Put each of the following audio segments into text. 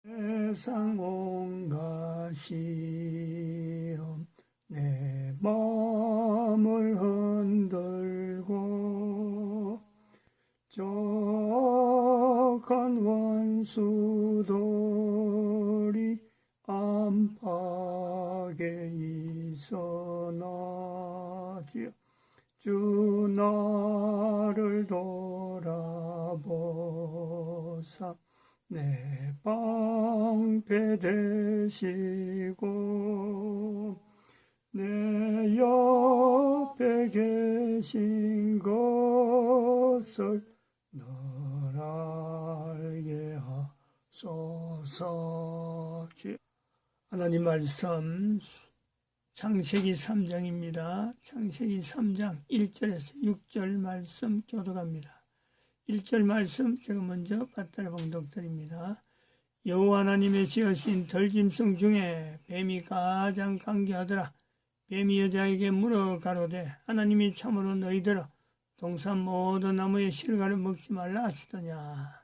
세상 온갖 시험 내 마음을 흔들고 적한 원수들이 안팎에 있어나 주 나를 돌아보사 내 방패 되시고 내 옆에 계신 것을 늘 알게 하소서. 하나님 말씀 창세기 3장입니다. 창세기 3장 1절에서 6절 말씀 교독합니다. 1절 말씀 제가 먼저 받들어 봉독드립니다. 여호와 하나님의 지으신 들짐승 중에 뱀이 가장 강기하더라. 뱀이 여자에게 물어 가로되 하나님이 참으로 너희들아 동산 모든 나무의 실과를 먹지 말라 하시더냐.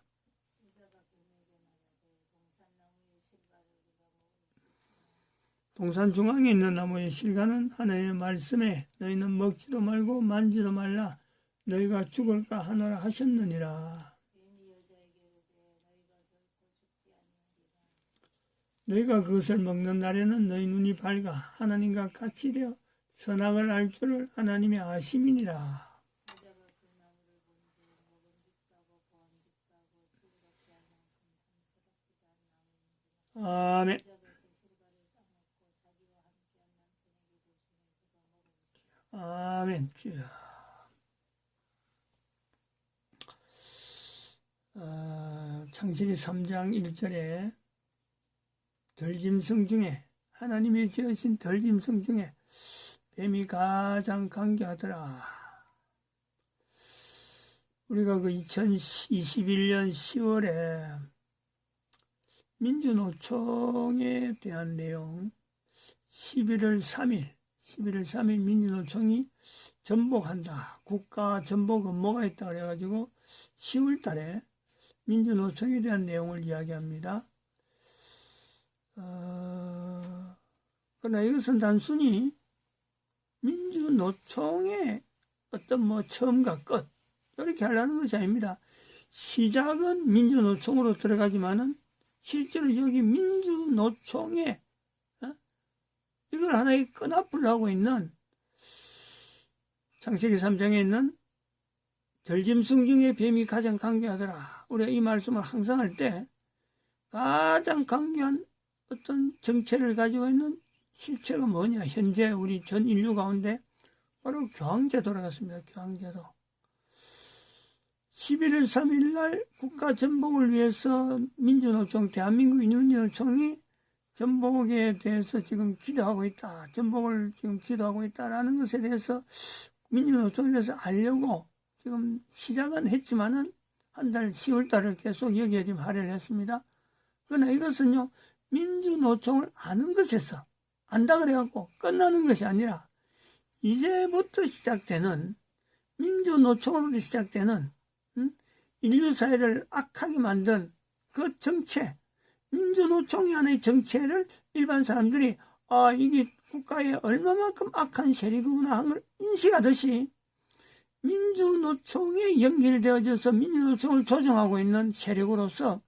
동산 중앙에 있는 나무의 실과는 하나님의 말씀에 너희는 먹지도 말고 만지도 말라 너희가 죽을까 하노라 하셨느니라. 너희가 그것을 먹는 날에는 너희 눈이 밝아 하나님과 같이 되어 선악을 알 줄을 하나님이 아심이니라. 아멘. 아멘. 창세기 3장 1절에 들짐승 중에 하나님이 지으신 들짐승 중에 뱀이 가장 강기하더라. 우리가 그 2021년 10월에 민주노총에 대한 내용 11월 3일 민주노총이 전복한다. 국가 전복 업무가 있다 그래가지고 10월 달에 민주노총에 대한 내용을 이야기합니다. 그러나 이것은 단순히 민주노총의 어떤 처음과 끝 이렇게 하려는 것이 아닙니다. 시작은 민주노총으로 들어가지만은 실제로 여기 민주노총에 이걸 하나의 끈앞을 하고 있는 창세기 3장에 있는 들짐승 중에 뱀이 가장 강경하더라. 우리가 이 말씀을 항상 할 때 가장 강경한 어떤 정체를 가지고 있는 실체가 뭐냐. 현재 우리 전 인류 가운데 바로 교황제도라 같습니다. 교황제도. 11월 3일 날 국가 전복을 위해서 민주노총, 대한민국 민주노총이 전복에 대해서 지금 기도하고 있다. 전복을 지금 기도하고 있다라는 것에 대해서 민주노총에 대해서 알려고 지금 시작은 했지만은 한 달 10월 달을 계속 여기에 지금 할애를 했습니다. 그러나 이것은요, 민주노총을 아는 것에서 안다 그래갖고 끝나는 것이 아니라 이제부터 시작되는 민주노총으로 시작되는 인류사회를 악하게 만든 그 정체, 민주노총이 하나의 정체를 일반 사람들이 이게 국가에 얼마만큼 악한 세력이구나 하는 걸 인식하듯이 민주노총에 연결되어져서 민주노총을 조정하고 있는 세력으로서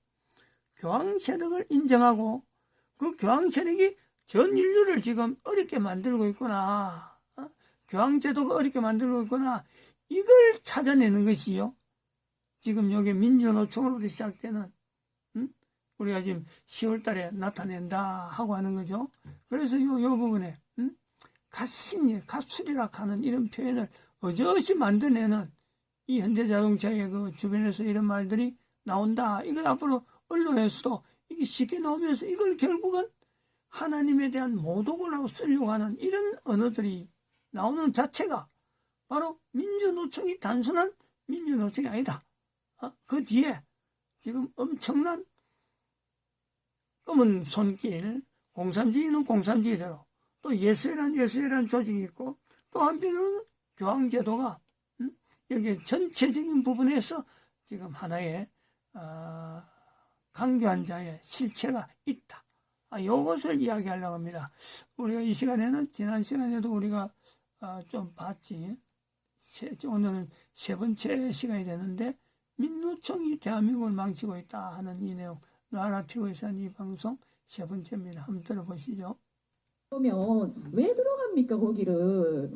교황세력을 인정하고 그 교황세력이 전 인류를 지금 어렵게 만들고 있구나. 교황제도가 어렵게 만들고 있구나. 이걸 찾아내는 것이요. 지금 여기 민주노총으로 시작되는 우리가 지금 10월 달에 나타낸다 하고 하는 거죠. 그래서 요 부분에 가출이라 하는 이런 표현을 어저씨 만들어내는 이 현대자동차의 그 주변에서 이런 말들이 나온다. 이거 앞으로 언론에서도 이게 쉽게 나오면서 이걸 결국은 하나님에 대한 모독을 하고 쓰려고 하는 이런 언어들이 나오는 자체가 바로 민주노총이 단순한 민주노총이 아니다. 그 뒤에 지금 엄청난 검은 손길, 공산주의는 공산주의대로 또 예수회란 조직이 있고 또 한편으로는 교황제도가 여기 전체적인 부분에서 지금 하나의 강교한 자의 실체가 있다. 이것을 이야기하려고 합니다. 우리가 이 시간에는 지난 시간에도 우리가 좀 봤지. 오늘은 세 번째 시간이 되는데 민노총이 대한민국을 망치고 있다 하는 이 내용, 나라티브에서 한 이 방송 세 번째입니다. 한번 들어보시죠. 그러면 왜 들어갑니까 거기를?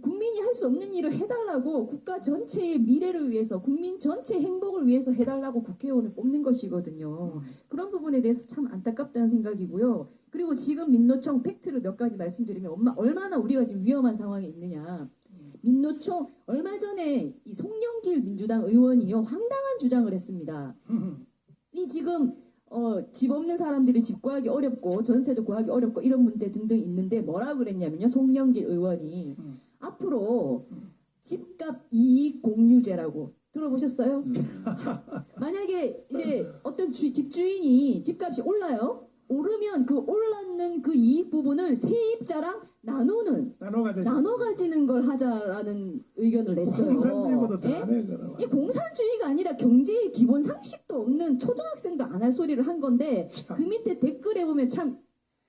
국민이 할 수 없는 일을 해달라고, 국가 전체의 미래를 위해서, 국민 전체 행복을 위해서 해달라고 국회의원을 뽑는 것이거든요. 그런 부분에 대해서 참 안타깝다는 생각이고요. 그리고 지금 민노총 팩트를 몇 가지 말씀드리면 얼마나 우리가 지금 위험한 상황에 있느냐. 민노총 얼마 전에 이 송영길 민주당 의원이요 황당한 주장을 했습니다. 이 지금 집 없는 사람들이 집 구하기 어렵고 전세도 구하기 어렵고 이런 문제 등등 있는데 뭐라 그랬냐면요. 송영길 의원이 앞으로 집값 이익 공유제라고 들어보셨어요? 만약에 이제 어떤 집주인이 집값이 올라요. 오르면 그 올랐는 그 이익 부분을 세입자랑 나눠 가지는 걸 하자라는 의견을 냈어요. 공산주의보다 다네 그럼. 이 공산주의가 아니라 경제의 기본 상식도 없는 초등학생도 안 할 소리를 한 건데 그 밑에 댓글에 보면 참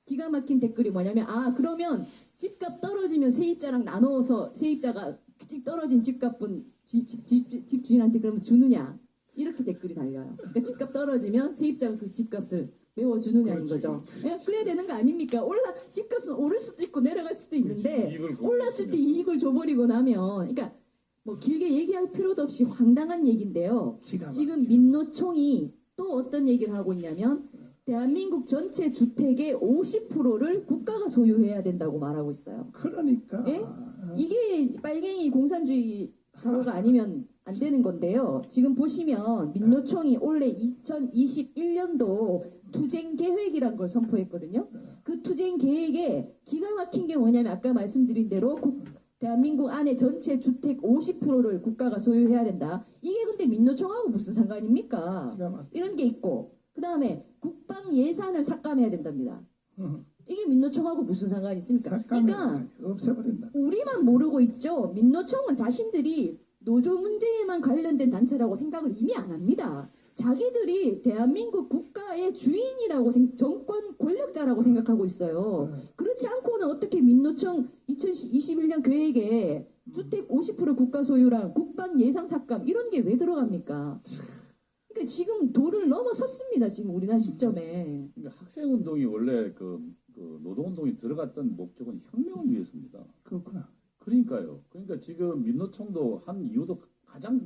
기가 막힌 댓글이 뭐냐면 그러면 집값 떨어지면 세입자랑 나눠서 세입자가 떨어진 집값은 집주인한테 그러면 주느냐 이렇게 댓글이 달려요. 그러니까 집값 떨어지면 세입자가 그 집값을 메워주느냐인 거죠. 예? 그래야 되는 거 아닙니까? 집값은 오를 수도 있고 내려갈 수도 있는데 올랐을 때 이익을 줘버리고 나면, 그러니까 뭐 길게 얘기할 필요도 없이 황당한 얘기인데요. 지금 민노총이 또 어떤 얘기를 하고 있냐면 대한민국 전체 주택의 50%를 국가가 소유해야 된다고 말하고 있어요. 그러니까 예? 이게 빨갱이 공산주의 사고가 아니면 안 되는 건데요. 지금 보시면 민노총이 올해 2021년도 투쟁 계획이란 걸 선포했거든요. 그 투쟁 계획에 기가 막힌 게 뭐냐면 아까 말씀드린 대로 대한민국 안에 전체 주택 50%를 국가가 소유해야 된다. 이게 근데 민노총하고 무슨 상관입니까? 이런 게 있고, 그 다음에 국방 예산을 삭감해야 된답니다. 이게 민노총하고 무슨 상관이 있습니까? 그러니까 없애버린다. 우리만 모르고 있죠. 민노총은 자신들이 노조 문제에만 관련된 단체라고 생각을 이미 안 합니다. 자기들이 대한민국 국가의 주인이라고 정권 권력자라고 생각하고 있어요. 그렇지 않고는 어떻게 민노총 2021년 계획에 주택 50% 국가 소유랑 국방 예산 삭감 이런 게 왜 들어갑니까? 그러니까 지금 도를 넘어섰습니다. 지금 우리나라 시점에. 그러니까 학생운동이 원래 그 노동운동이 들어갔던 목적은 혁명을 위해서입니다. 그렇구나. 그러니까요. 그러니까 지금 민노총도 한 이유도 가장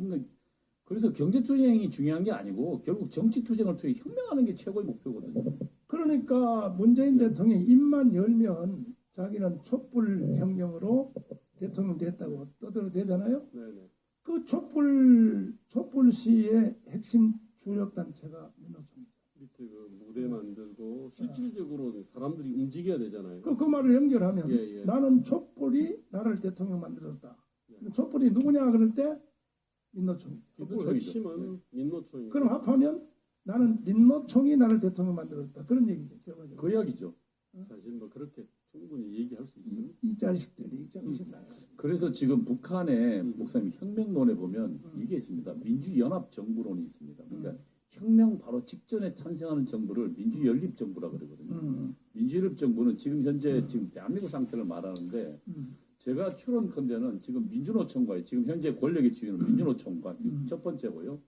그래서 경제투쟁이 중요한 게 아니고 결국 정치투쟁을 통해 혁명하는 게 최고의 목표거든요. 그러니까 문재인 대통령이 입만 열면 자기는 촛불혁명으로 대통령 됐다고 떠들어대잖아요. 네네. 그 촛불시의 핵심 주력 단체가 민노총이죠. 밑에 그 무대 만들고 실질적으로 사람들이 움직여야 되잖아요. 그 말을 연결하면 예. 나는 촛불이 나를 대통령 만들었다. 촛불이 누구냐 그럴 때 민노총이죠. 촛불 핵심은 민노총이. 그럼 합하면 나는 민노총이 나를 대통령 만들었다. 그런 얘기죠. 결과적으로. 그 이야기죠. 사실 뭐 그렇게 충분히 얘기할 수 있습니다. 이 자식들이 정신 나가. 그래서 지금 북한의 목사님 혁명론에 보면 이게 있습니다. 민주연합정부론이 있습니다. 그러니까 혁명 바로 직전에 탄생하는 정부를 민주연립정부라 그러거든요. 민주연립정부는 지금 현재 지금 대한민국 상태를 말하는데 제가 추론컨대는 지금 민주노총과 지금 현재 권력의 주인은 민주노총과 첫 번째고요.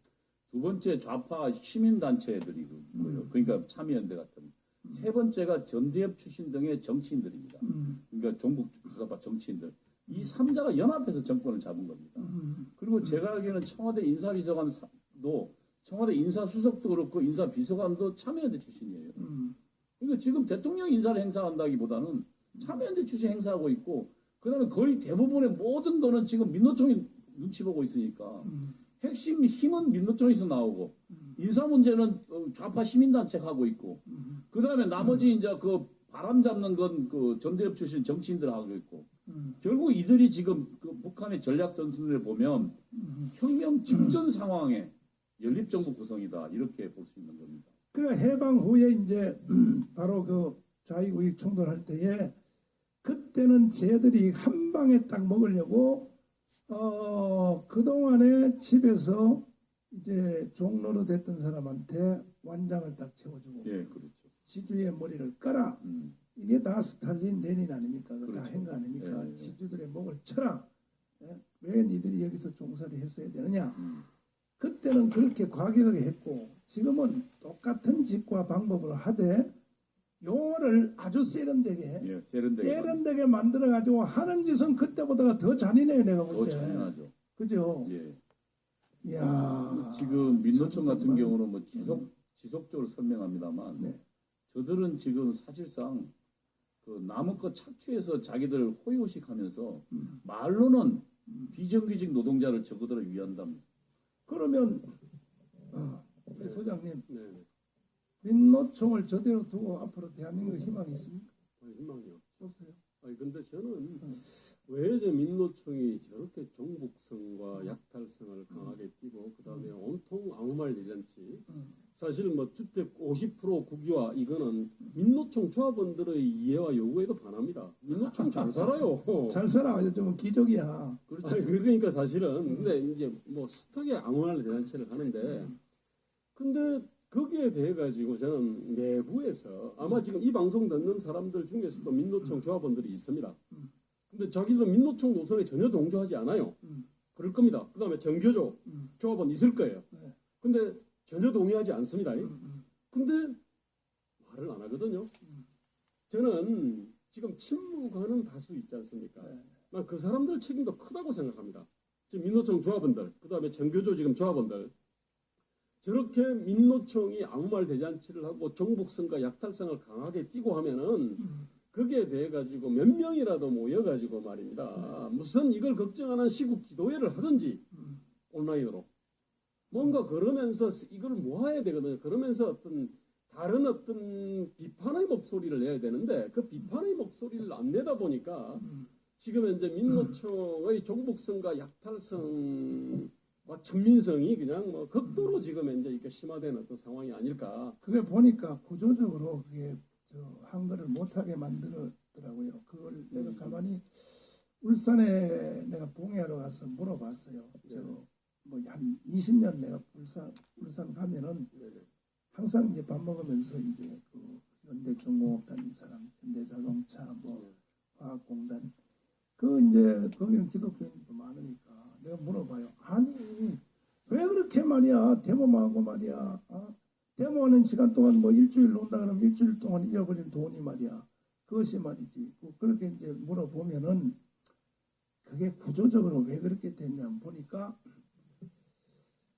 두 번째 좌파 시민단체들이고요. 그러니까 참여연대 같은. 세 번째가 전대협 출신 등의 정치인들입니다. 그러니까 전국 주사파 정치인들. 이 3자가 연합해서 정권을 잡은 겁니다. 그리고 제가 알기에는 청와대 인사비서관도 청와대 인사수석도 그렇고 인사비서관도 참여연대 출신이에요. 그러니까 지금 대통령 인사를 행사한다기보다는 참여연대 출신 행사하고 있고 그다음에 거의 대부분의 모든 돈은 지금 민노총이 눈치 보고 있으니까 핵심 힘은 민노총에서 나오고 인사 문제는 좌파 시민단체가 하고 있고 그다음에 나머지 이제 그 바람 잡는 건 그 전대협 출신 정치인들 하고 있고 결국 이들이 지금 그 북한의 전략 전술을 보면 혁명 직전 상황에 연립정부 구성이다 이렇게 볼 수 있는 겁니다. 그 해방 후에 이제 바로 그 좌익우익 충돌할 때에 그때는 쟤들이 한 방에 딱 먹으려고 그동안에 집에서 이제 종로로 됐던 사람한테 완장을 딱 채워주고 예, 그렇죠. 지주의 머리를 깔아. 이게 다 스탈린 레닌 아닙니까? 그거 다 그렇죠. 한 거 아닙니까? 예, 예. 지주들의 목을 쳐라. 예? 왜 니들이 여기서 종사를 했어야 되느냐? 그때는 그렇게 과격하게 했고 지금은 똑같은 짓과 방법으로 하되 용어를 아주 세련되게 예, 세련되게 만들어 가지고 하는 짓은 그때보다 더 잔인해요. 내가 더 볼 때. 잔인하죠. 그죠? 예. 이야. 지금 민노총 같은 정말. 경우는 뭐 지속적으로 설명합니다만 네. 저들은 지금 사실상 그 남의 것 착취해서 자기들 호의호식하면서 말로는 비정규직 노동자를 저그들을 위한답니다. 그러면 우리 소장님 네, 네. 민노총을 저대로 두고 앞으로 대한민국에 희망이 있습니까? 희망이요. 없어요. 아니 근데 저는 왜 저 민노총이 저렇게 종북성과 약탈성을 강하게 띠고 그다음에 온통 아무 말 대잔치 사실 뭐 주택 50% 국유화 이거는 민노총 조합원들의 이해와 요구에도 반합니다. 민노총 잘 살아요. 잘 살아. 요즘은 기적이야. 그렇죠. 그러니까 사실은 근데 이제 뭐 스톡에 아무 말 대잔치를 하는데 근데 거기에 대해 가지고 저는 내부에서 아마 지금 이 방송 듣는 사람들 중에서도 민노총 조합원들이 있습니다. 근데 자기들은 민노총 노선에 전혀 동조하지 않아요. 그럴 겁니다. 그다음에 정교조 조합원 있을 거예요. 근데 전혀 동의하지 않습니다. 근데 말을 안 하거든요. 저는 지금 침묵하는 다수 있지 않습니까? 난 그 사람들 책임도 크다고 생각합니다. 지금 민노총 조합원들, 그다음에 정교조 지금 조합원들 저렇게 민노총이 아무 말 대잔치를 하고 정복성과 약탈성을 강하게 띠고 하면은 거기에 대해 가지고 몇 명이라도 모여 가지고 말입니다. 무슨 이걸 걱정하는 시국 기도회를 하든지 온라인으로 뭔가 그러면서 이걸 모아야 되거든요. 그러면서 어떤 다른 어떤 비판의 목소리를 내야 되는데 그 비판의 목소리를 안 내다 보니까 지금 현재 민노총의 종북성과 약탈성과 천민성이 그냥 뭐 극도로 지금 현재 이렇게 심화되는 어떤 상황이 아닐까. 그게 보니까 구조적으로 그게 한글을 못하게 만들었더라고요. 그걸 내가 가만히 울산에 내가 봉해하러 가서 물어봤어요. 뭐 한 20년 내가 울산 가면은 항상 이제 밥 먹으면서 이제 그 현대중공업 다닌 사람, 현대자동차, 뭐 화학공단 그 이제 거기는 기독교인도 많으니까 내가 물어봐요. 아니 왜 그렇게 말이야 데모만 하고 말이야. 데모하는 시간 동안 뭐 일주일 논다 그러면 일주일 동안 잃어버린 돈이 말이야. 그것이 말이지. 그렇게 이제 물어보면은 그게 구조적으로 왜 그렇게 됐냐 보니까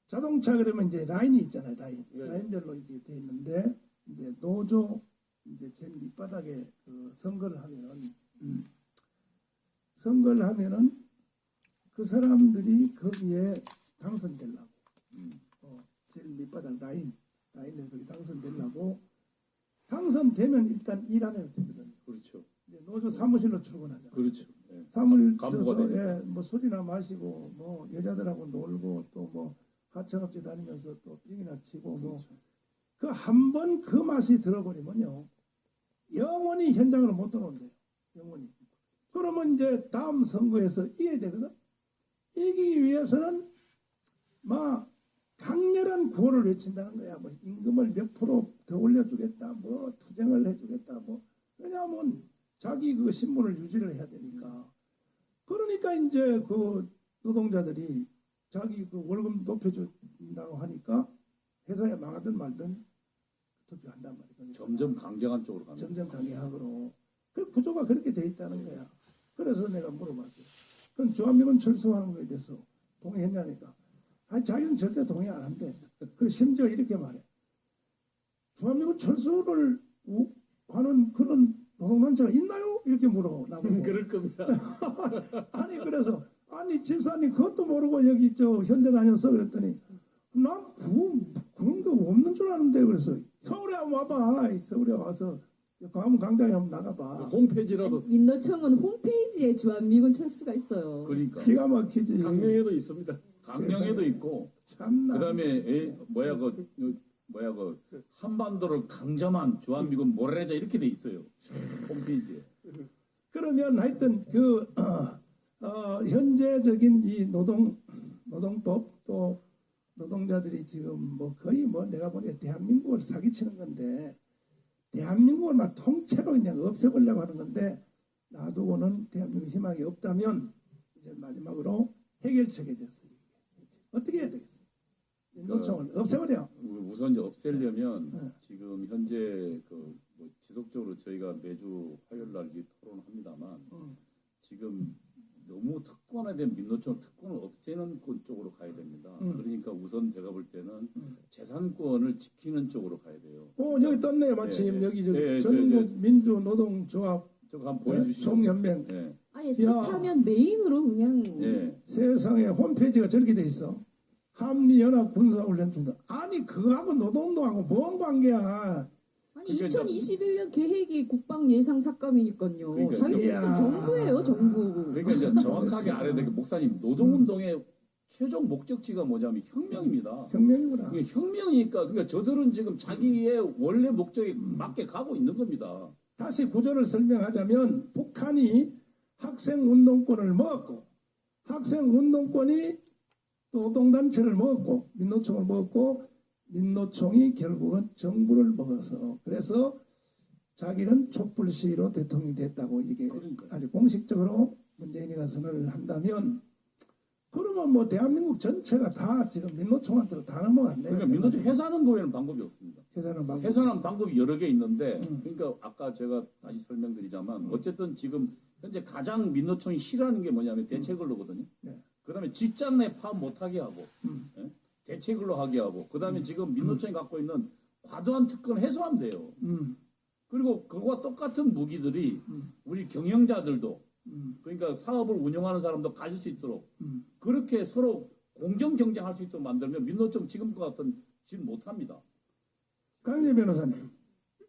자동차 그러면 이제 라인이 있잖아요. 라인별로 이렇게 돼 있는데 이제 노조 이제 제일 밑바닥에 그 선거를 하면은 그 사람들이 거기에 당선되려고 제일 밑바닥 라인에 거기 당선되려고 당선되면 일단 일 안 해도 되거든요. 그렇죠. 이제 노조 사무실로 출근하자. 그렇죠. 예. 사무실 간부가 가서 되니까. 뭐 술이나 마시고 뭐 여자들하고 놀고 또 뭐 하청업체 다니면서 또 삥이나 치고 뭐 그 한 번 그 맛이 들어버리면요 영원히 현장으로 못 들어온대요. 영원히. 그러면 이제 다음 선거에서 이겨야 되거든. 이기기 위해서는 막 강렬한 구호를 외친다는 거야. 뭐 임금을 몇 프로 더 올려주겠다. 뭐 투쟁을 해주겠다. 뭐 왜냐하면 자기 그 신분을 유지를 해야 되니까. 그러니까 이제 그 노동자들이 자기 그 월급 높여준다고 하니까 회사에 망하든 말든 투표한단 말이야. 점점 강경한 쪽으로 갑니다. 점점 강경하고 그 구조가 그렇게 돼 있다는 거야. 그래서 내가 물어봤어요. 그럼 주한미군 철수하는 거에 대해서 동의했냐니까. 아니 자기는 절대 동의 안 한대. 그 심지어 이렇게 말해. 주한미군 철수를 하는 그런 노동단체가 있나요? 이렇게 물어. 나보고. 그럴 겁니다. 아니 그래서 아니 집사님 그것도 모르고 여기 저 현대 다녔어 그랬더니 난 그런 거 없는 줄 아는데 그래서 서울에 한번 와봐. 서울에 와서 광화문 광장에 한번 나가봐. 홈페이지라도 민노총은 홈페이지에 주한미군 철수가 있어요. 그러니까 기가 막히지. 강릉에도 있습니다. 강령에도 있고 참나. 그다음에 그 한반도를 강점한 주한미군 모래자 이렇게 돼 있어요. 홈페이지에. 그러면 하여튼 현재적인 이 노동법 또 노동자들이 지금 뭐 거의 뭐 내가 보기에 대한민국을 사기치는 건데 대한민국을 막 통째로 그냥 없애보려고 하는 건데 놔두고는 대한민국 희망이 없다면 이제 마지막으로 해결책에 대해서 어떻게 해야 되겠어요? 민노총을 없애버려. 우선 이제 없애려면 지금 현재 뭐 지속적으로 저희가 매주 화요일 날 이 토론합니다만 지금 너무 특권화된 민노총 특권을 없애는 쪽으로 가야 됩니다. 그러니까 우선 제가 볼 때는 재산권을 지키는 쪽으로 가야 돼요. 여기 떴네요. 마침 네, 여기 네, 전국 민주노동조합 저거 한번 보여주시죠. 총연맹 네. 아예 척하면 메인으로 그냥 네. 세상에 홈페이지가 저렇게 돼 있어. 한미연합 군사훈련중단. 아니 그거하고 노동동하고 뭔 관계야? 아니 그러니까 2021년 계획이 국방 예상 삭감이니까요. 그러니까 자유국선 이야. 정부예요, 정부. 그러니까 이제 정확하게 알아야 되는 게 목사님 노동운동의 최종 목적지가 뭐냐면 혁명입니다. 혁명이구나. 이게 혁명이니까 그러니까 저들은 지금 자기의 원래 목적에 맞게 가고 있는 겁니다. 다시 구조를 설명하자면 북한이 학생운동권을 먹었고 학생운동권이 노동단체를 먹었고 민노총을 먹었고 민노총이 결국은 정부를 먹어서 그래서 자기는 촛불 시위로 대통령이 됐다고 이게 그러니까요. 아주 공식적으로 문재인이가 선언을 한다면 그러면 뭐 대한민국 전체가 다 지금 민노총한테로 다 넘어갔네요. 그러니까 민노총 해산하는 거에는 방법이 없습니다. 해산은 방법. 해산하는 방법이 여러 개 있는데 그러니까 아까 제가 다시 설명드리자면 어쨌든 지금 현재 가장 민노총이 싫어하는 게 뭐냐면 대체근로거든요. 네. 그다음에 직장 내 파업 못하게 하고 예? 대체근로 하게 하고 그다음에 지금 민노총이 갖고 있는 과도한 특권 해소하면 돼요. 그리고 그거와 똑같은 무기들이 우리 경영자들도 그러니까 사업을 운영하는 사람도 가질 수 있도록 그렇게 서로 공정 경쟁할 수 있도록 만들면 민노총 지금과 같은 짓 못합니다. 강재 변호사님,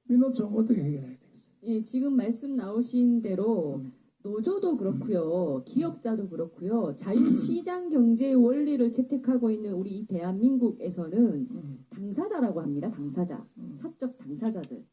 민노총 어떻게 해결해야 되겠어요? 예, 지금 말씀 나오신 대로 노조도 그렇고요, 기업자도 그렇고요, 자유시장 경제의 원리를 채택하고 있는 우리 이 대한민국에서는 당사자라고 합니다. 당사자, 사적 당사자들.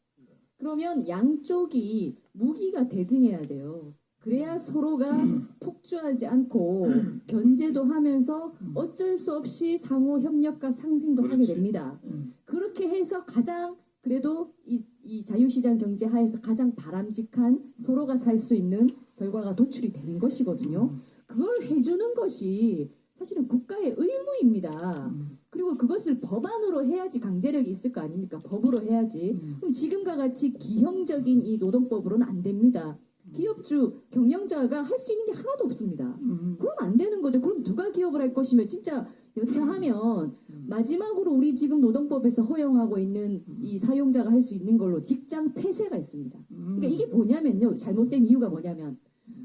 그러면 양쪽이 무기가 대등해야 돼요. 그래야 서로가 폭주하지 않고 견제도 하면서 어쩔 수 없이 상호 협력과 상생도 하게 그렇지. 됩니다. 그렇게 해서 가장 그래도 이 자유시장 경제 하에서 가장 바람직한 서로가 살 수 있는 결과가 도출이 되는 것이거든요. 그걸 해주는 것이 사실은 국가의 의무입니다. 그리고 그것을 법안으로 해야지 강제력이 있을 거 아닙니까? 법으로 해야지. 그럼 지금과 같이 기형적인 이 노동법으로는 안 됩니다. 기업주, 경영자가 할 수 있는 게 하나도 없습니다. 그럼 안 되는 거죠. 그럼 누가 기업을 할 것이며 진짜 여차하면 마지막으로 우리 지금 노동법에서 허용하고 있는 이 사용자가 할 수 있는 걸로 직장 폐쇄가 있습니다. 그러니까 이게 뭐냐면요. 잘못된 이유가 뭐냐면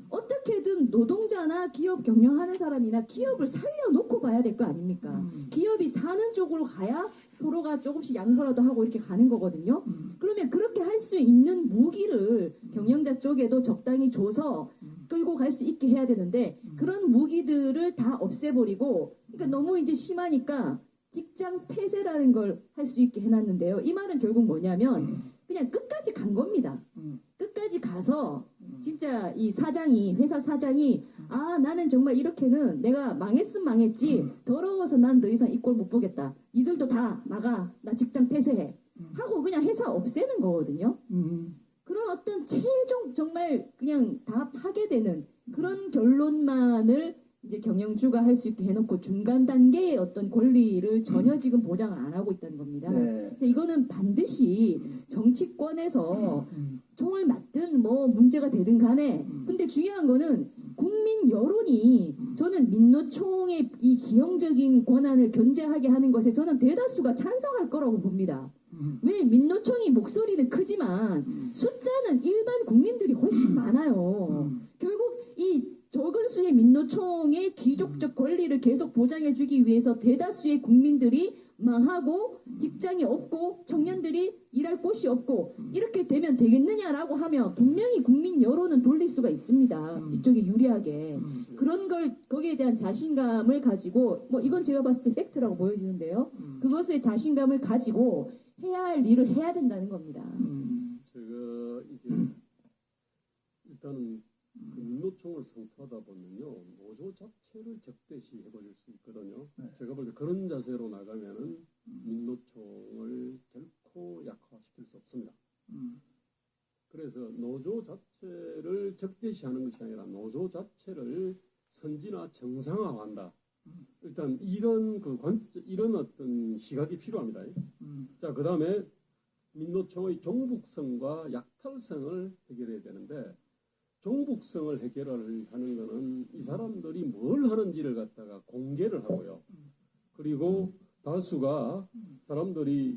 어떻게든 노동자나 기업 경영하는 사람이나 기업을 살려놓고 봐야 될 거 아닙니까? 기업이 사는 쪽으로 가야 서로가 조금씩 양보라도 하고 이렇게 가는 거거든요. 그러면 그렇게 할 수 있는 무기를 경영자 쪽에도 적당히 줘서 끌고 갈 수 있게 해야 되는데 그런 무기들을 다 없애버리고 그러니까 너무 이제 심하니까 직장 폐쇄라는 걸 할 수 있게 해놨는데요. 이 말은 결국 뭐냐면 그냥 끝까지 간 겁니다. 끝까지 가서 진짜 이 사장이 회사 사장이 아 나는 정말 이렇게는 내가 망했으면 망했지 더러워서 난 더 이상 이 꼴 못 보겠다. 니들도 다 나가. 나 직장 폐쇄해. 하고 그냥 회사 없애는 거거든요. 그런 어떤 최종 정말 그냥 다 파괴되는 그런 결론만을 이제 경영주가 할 수 있게 해놓고 중간 단계의 어떤 권리를 전혀 지금 보장을 안 하고 있다는 겁니다. 네. 그래서 이거는 반드시 정치권에서 총을 맞든 뭐 문제가 되든 간에 근데 중요한 거는 국민 여론이 저는 민노총의 이 기형적인 권한을 견제하게 하는 것에 저는 대다수가 찬성할 거라고 봅니다. 왜 민노총이 목소리는 크지만 숫자는 일반 국민들이 훨씬 많아요. 결국 이 적은 수의 민노총의 귀족적 권리를 계속 보장해주기 위해서 대다수의 국민들이 망하고 직장이 없고 청년들이 일할 곳이 없고 이렇게 되면 되겠느냐라고 하면 분명히 국민 여론은 돌릴 수가 있습니다. 이쪽에 유리하게. 그런 걸 거기에 대한 자신감을 가지고 뭐 이건 제가 봤을 때 팩트라고 보여지는데요. 그것에 자신감을 가지고 해야 할 일을 해야 된다는 겁니다. 제가 이제 일단은 그 민노총을 성토하다 보면요 노조 자체를 적대시 해버릴 수 있거든요. 제가 볼 때 그런 자세로 나가 그래서 노조 자체를 적대시하는 것이 아니라 노조 자체를 선진화 정상화한다. 일단 이런 이런 어떤 시각이 필요합니다. 자, 그다음에 민노총의 종북성과 약탈성을 해결해야 되는데, 종북성을 해결을 하는 것은 이 사람들이 뭘 하는지를 갖다가 공개를 하고요. 그리고 다수가 사람들이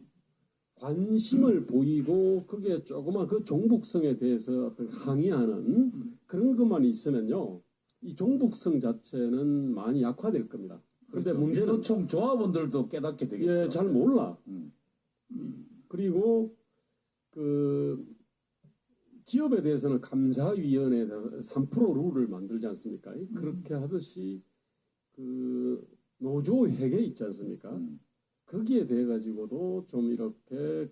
관심을 보이고 그게 조그만 그 종북성에 대해서 어떤 항의하는 그런 것만 있으면요, 이 종북성 자체는 많이 약화될 겁니다. 그런데 그렇죠. 문제는 민노총 조합원들도 깨닫게 되겠죠. 예, 잘 몰라. 음. 그리고 그 기업에 대해서는 감사위원회에서 3% 룰을 만들지 않습니까? 그렇게 하듯이 그 노조 회계 있지 않습니까? 거기에 대해 가지고도 좀 이렇게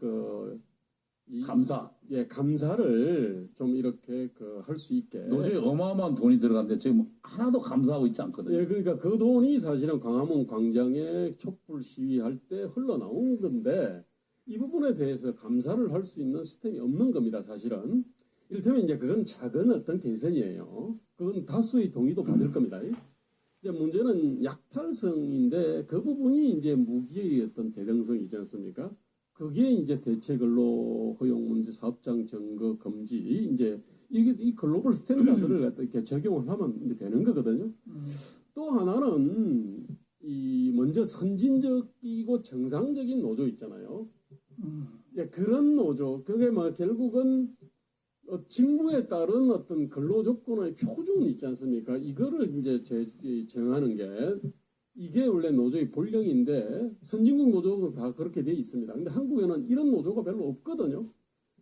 감사를 좀 이렇게 할 수 있게. 노조에 어마어마한 돈이 들어갔는데 지금 하나도 감사하고 있지 않거든요. 예, 그러니까 그 돈이 사실은 광화문 광장에 촛불 시위할 때 흘러나온 건데, 이 부분에 대해서 감사를 할 수 있는 시스템이 없는 겁니다, 사실은. 이를테면 이제 그건 작은 어떤 개선이에요. 그건 다수의 동의도 받을 겁니다. 이제 문제는 약탈성인데, 그 부분이 이제 무기의 어떤 대등성이지 않습니까? 그게 이제 대체근로 허용 문제, 사업장 점거 금지, 이제 이게 이 글로벌 스탠다드를 갖다 이렇게 적용을 하면 이제 되는 거거든요. 또 하나는 먼저 선진적이고 정상적인 노조 있잖아요. 예, 그런 노조, 그게 결국은 직무에 따른 어떤 근로 조건의 표준이 있지 않습니까? 이거를 이제 정하는 게, 이게 원래 노조의 본령인데, 선진국 노조도 다 그렇게 돼 있습니다. 근데 한국에는 이런 노조가 별로 없거든요.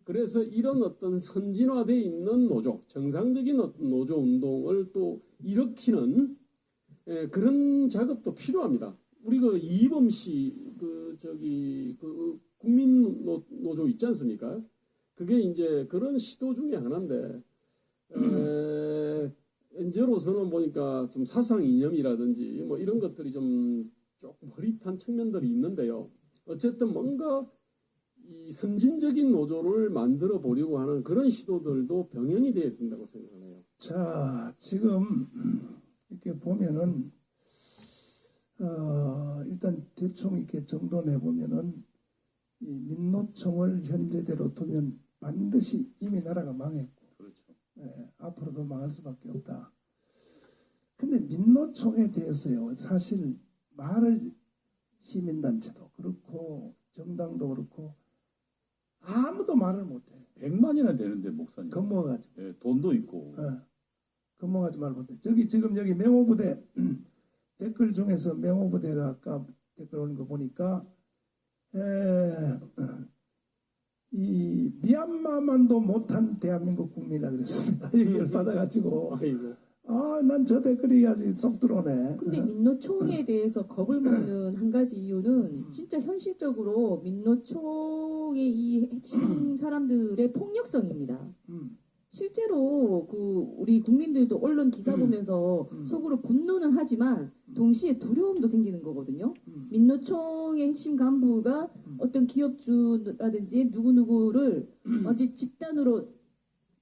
그래서 이런 어떤 선진화되어 있는 노조, 정상적인 어떤 노조 운동을 또 일으키는 그런 작업도 필요합니다. 우리 이범 씨, 국민 노조 있지 않습니까? 그게 이제 그런 시도 중에 하나인데, 현재로서는 보니까 좀 사상 이념이라든지 뭐 이런 것들이 좀 조금 흐릿한 측면들이 있는데요. 어쨌든 뭔가 이 선진적인 노조를 만들어 보려고 하는 그런 시도들도 병행이 돼야 된다고 생각해요. 자, 지금 이렇게 보면은 일단 대충 이렇게 정돈해 보면은 이 민노총을 현재대로 두면 반드시 이미 나라가 망했고, 그렇죠. 앞으로도 망할 수밖에 없다. 근데 민노총에 대해서요, 사실 말을 시민단체도 그렇고 정당도 그렇고 아무도 말을 못해. 100만이나 되는데 목사님. 겁먹어가지고. 예, 돈도 있고. 겁먹하지 말고 못해. 지금 여기 명호부대 댓글 중에서 명호부대가 아까 댓글 오는 거 보니까 이 미얀마만도 못한 대한민국 국민이라 그랬습니다. 얘기를 받아가지고 아이고. 난 저 댓글이 아주 쏙 들어오네. 근데 민노총에 대해서 겁을 먹는 한 가지 이유는 진짜 현실적으로 민노총의 이 핵심 사람들의 폭력성입니다. 실제로 우리 국민들도 언론 기사 보면서 속으로 분노는 하지만 동시에 두려움도 생기는 거거든요. 민노총의 핵심 간부가 어떤 기업주라든지 누구누구를 어디 집단으로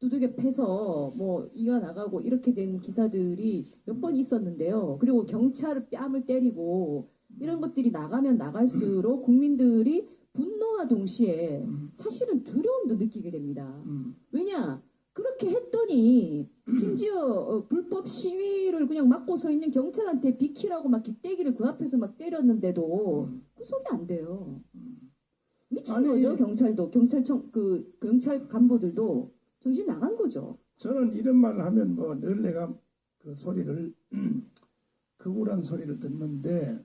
두들겨 패서 뭐 이가 나가고 이렇게 된 기사들이 몇 번 있었는데요. 그리고 경찰을 뺨을 때리고 이런 것들이 나가면 나갈수록 국민들이 분노와 동시에 사실은 두려움도 느끼게 됩니다. 왜냐? 그렇게 했더니 심지어 불법 시위를 그냥 막고 서 있는 경찰한테 비키라고 막 깃대기를 그 앞에서 막 때렸는데도 구속이 안 돼요. 미친 거죠. 경찰도 경찰 간부들도 정신 나간 거죠. 저는 이런 말을 하면 뭐 늘 내가 그 소리를 극울한 소리를 듣는데,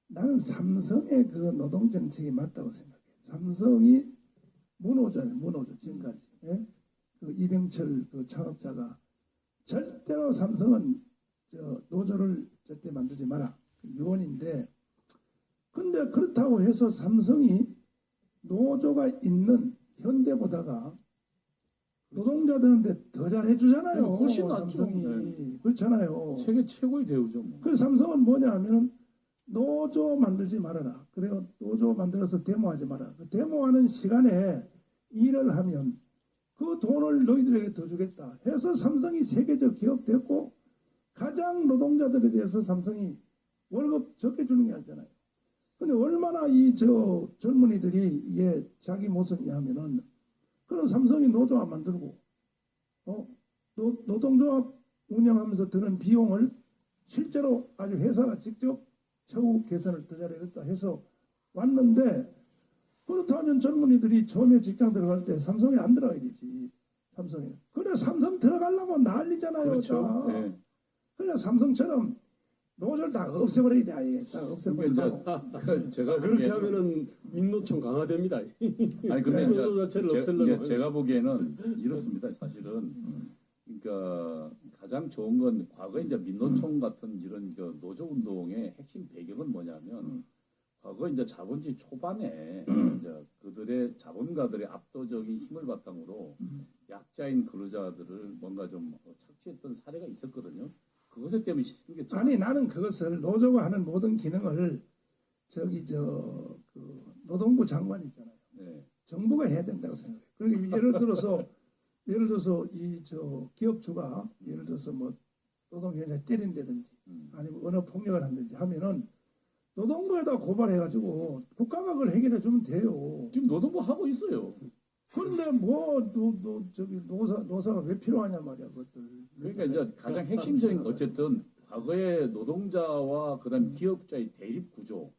나는 삼성의 그 노동 정책이 맞다고 생각해. 삼성이 무노조 지금까지. 예? 그 이병철 그 창업자가 절대로 삼성은 노조를 절대 만들지 마라. 유언인데, 근데 그렇다고 해서 삼성이 노조가 있는 현대보다가 노동자들한테 더 잘해주잖아요. 훨씬 낫죠. 삼성이. 그렇잖아요. 세계 최고의 대우죠. 뭐. 그래서 삼성은 뭐냐 하면은 노조 만들지 말아라. 그리고 노조 만들어서 데모하지 마라. 그 데모하는 시간에 일을 하면 그 돈을 너희들에게 더 주겠다 해서 삼성이 세계적 기업 됐고 가장 노동자들에 대해서 삼성이 월급 적게 주는 게 아니잖아요. 근데 얼마나 이 저 젊은이들이 이게 자기 모습이냐 하면은 그런 삼성이 노조합 만들고 노동조합 운영하면서 드는 비용을 실제로 아주 회사가 직접 처우 개선을 더 잘해야겠다 해서 왔는데 그렇다면 젊은이들이 처음에 직장 들어갈 때 삼성에 안 들어가야 되지. 삼성에. 그래 삼성 들어가려고 난리잖아요. 그렇죠. 다. 네. 그래 삼성처럼 노조를 다 없애버려야 돼. 아예. 다 그러니까 없애버리고. 이제 제가 그렇게 보기에는- 하면은 민노총 강화됩니다. 아니 근데 노조 자체를 없애려고 제가 보기에는 이렇습니다. 사실은 그러니까 가장 좋은 건 과거에 이제 민노총 같은 이런 그 노조 운동의 핵심 배경은 뭐냐면 과거 이제 자본주의 초반에 이제 그들의 자본가들의 압도적인 힘을 바탕으로 약자인 근로자들을 뭔가 좀 착취했던 사례가 있었거든요. 그것 때문에 생겼죠. 아니 나는 그것을 노조가 하는 모든 기능을 그 노동부 장관 있잖아요. 네. 정부가 해야 된다고 생각해요. 그러니까 예를 들어서 이 저 기업주가 예를 들어서 뭐 노동경찰 때린다든지 아니면 언어 폭력을 한다든지 하면은 노동부에다 고발해가지고 국가가 그걸 해결해 주면 돼요. 지금 노동부 하고 있어요. 그런데 노사가 왜 필요하냐 말이야 그것들. 그러니까 이제 가장 핵심적인 어쨌든 과거의 노동자와 그다음 기업자의 대립 구조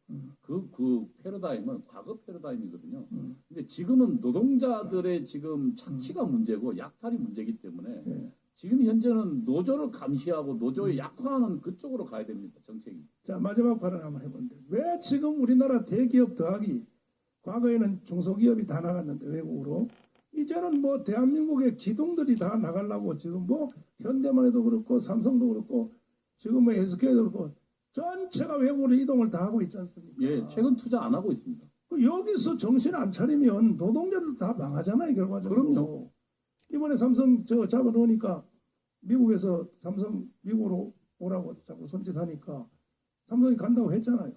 그 패러다임은 과거 패러다임이거든요. 근데 지금은 노동자들의 지금 착취가 문제고 약탈이 문제이기 때문에 네. 지금 현재는 노조를 감시하고 노조를 약화하는 그쪽으로 가야 됩니다. 정책이. 자 마지막 발언 한번 해보는데 왜 지금 우리나라 대기업 더하기 과거에는 중소기업이 다 나갔는데 외국으로 이제는 뭐 대한민국의 기둥들이 다 나가려고 지금 뭐 현대만 해도 그렇고 삼성도 그렇고 지금 뭐 SK도 그렇고 전체가 외국으로 이동을 다 하고 있지 않습니까? 예, 최근 투자 안 하고 있습니다. 그 여기서 정신 안 차리면 노동자들 다 망하잖아요 결과적으로. 그럼요. 이번에 삼성 저 잡아놓으니까 미국에서 삼성 미국으로 오라고 자꾸 손짓하니까 삼성이 간다고 했잖아요.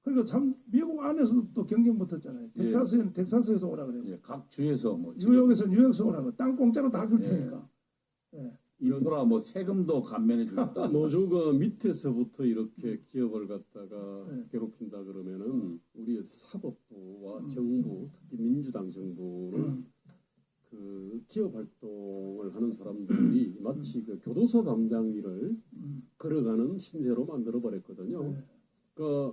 그러니까 미국 안에서도 또 경쟁 붙었잖아요. 텍사스에서 오라 그래요. 예, 각 주에서 뭐 뉴욕에서 뉴욕에서 오라고 땅 공짜로 다 줄 테니까. 예. 이거라 뭐 세금도 감면해 주겠다. 노조가 밑에서부터 이렇게 기업을 갖다가 네. 괴롭힌다 그러면은 우리 사법부와 정부, 특히 민주당 정부는 그 기업 활동을 하는 사람들이 마치 그 교도소 담당 일을 걸어가는 신세로 만들어 버렸거든요. 네. 그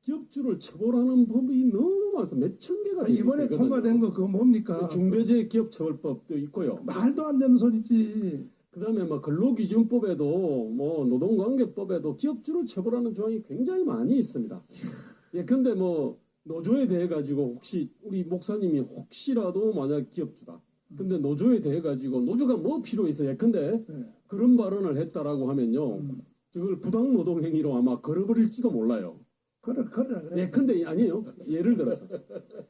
기업주를 처벌하는 법이 너무 많아서 몇천 개가 이번에 되거든요. 통과된 거 그거 뭡니까? 중대재해기업처벌법도 있고요. 말도 안 되는 소리지. 그다음에 뭐 근로기준법에도 뭐 노동관계법에도 기업주를 처벌하는 조항이 굉장히 많이 있습니다. 예, 근데 뭐 노조에 대해 가지고 혹시 우리 목사님이 혹시라도 만약 기업주다. 근데 노조에 대해 가지고 노조가 뭐 필요해서 예컨대 네. 그런 발언을 했다라고 하면요, 그걸 부당 노동 행위로 아마 걸어버릴지도 몰라요. 그래. 예, 근데 아니에요. 예를 들어서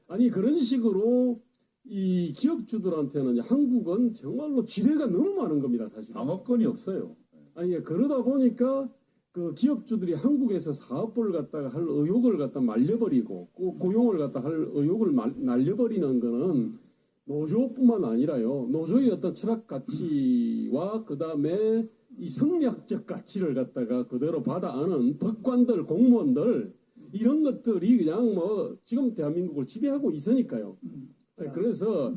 아니 그런 식으로 이 기업주들한테는 한국은 정말로 지뢰가 너무 많은 겁니다, 사실. 방어권이 없어요. 아니 그러다 보니까 그 기업주들이 한국에서 사업부를 갖다가 할 의욕을 갖다 말려버리고 고용을 갖다 할 의욕을 날려버리는 거는 노조뿐만 아니라요. 노조의 어떤 철학 가치와 그 다음에 이 성리학적 가치를 갖다가 그대로 받아 아는 법관들, 공무원들 이런 것들이 그냥 뭐 지금 대한민국을 지배하고 있으니까요. 그래서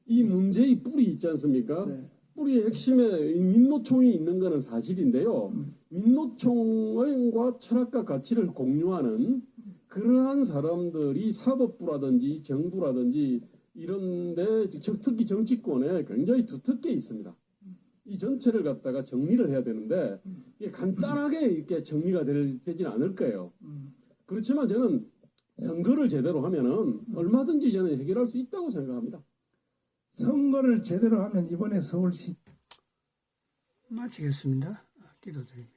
이 문제의 뿌리 있지 않습니까? 네. 뿌리의 핵심에 민노총이 있는 것은 사실인데요. 민노총과 철학과 가치를 공유하는 그러한 사람들이 사법부라든지 정부라든지 이런데 특히 정치권에 굉장히 두텁게 있습니다. 이 전체를 갖다가 정리를 해야 되는데 이게 간단하게 이렇게 정리가 되지는 않을 거예요. 그렇지만 저는 선거를 제대로 하면은 얼마든지 저는 해결할 수 있다고 생각합니다. 선거를 제대로 하면 이번에 서울시 마치겠습니다. 기도드립니다.